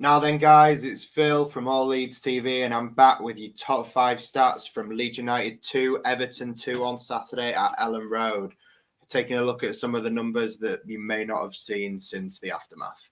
Now then, guys, it's Phil from All Leeds TV, and I'm back with your top 5 stats from Leeds United 2, Everton 2 on Saturday at Ellen Road. Taking a look at some of the numbers that you may not have seen since the aftermath.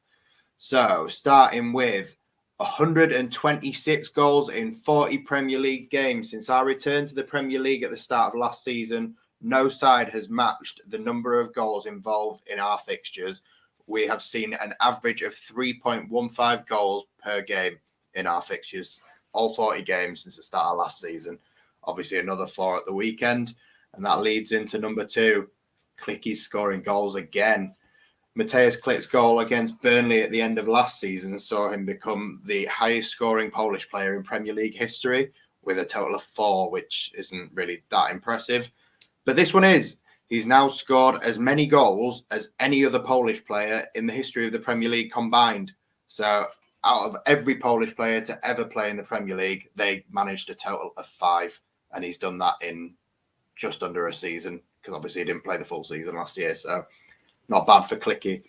So, starting with 126 goals in 40 Premier League games. Since our return to the Premier League at the start of last season, no side has matched the number of goals involved in our fixtures. We have seen an average of 3.15 goals per game in our fixtures, all 40 games since the start of last season. Obviously, another 4 at the weekend, and that leads into number 2. Clicky's scoring goals again. Mateusz Klik's goal against Burnley at the end of last season saw him become the highest scoring Polish player in Premier League history with a total of 4, which isn't really that impressive. But this one is. He's now scored as many goals as any other Polish player in the history of the Premier League combined. So out of every Polish player to ever play in the Premier League, they managed a total of 5. And he's done that in just under a season, because obviously he didn't play the full season last year. So not bad for Clicky.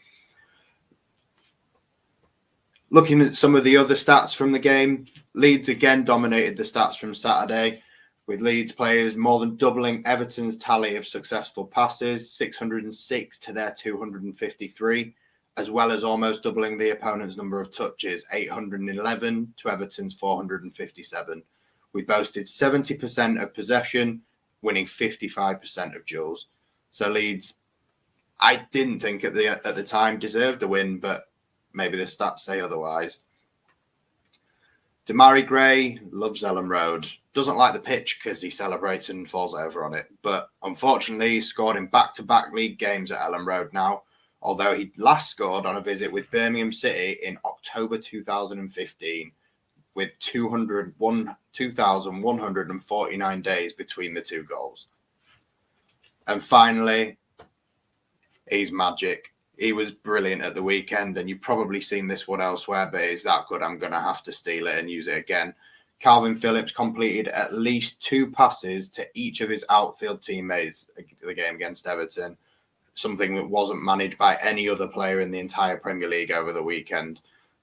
Looking at some of the other stats from the game, Leeds again dominated the stats from Saturday, with Leeds players more than doubling Everton's tally of successful passes, 606 to their 253, as well as almost doubling the opponent's number of touches, 811 to Everton's 457. We boasted 70% of possession, winning 55% of duels. So Leeds, I didn't think at the time deserved a win, but maybe the stats say otherwise. Demarai Gray loves Ellen Road. Doesn't like the pitch because he celebrates and falls over on it. But unfortunately, he scored in back-to-back league games at Ellen Road now, although he last scored on a visit with Birmingham City in October 2015, with 2,149 days between the 2 goals. And finally, he's magic. He was brilliant at the weekend, and you've probably seen this one elsewhere, but it's that good, I'm going to have to steal it and use it again. Calvin Phillips completed at least 2 passes to each of his outfield teammates the game against Everton, something that wasn't managed by any other player in the entire Premier League over the weekend.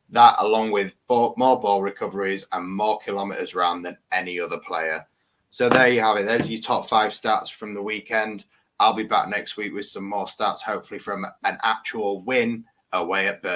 That, along with more ball recoveries and more kilometres ran than any other player. So there you have it. There's your top 5 stats from the weekend. I'll be back next week with some more stats, hopefully from an actual win away at Burnley.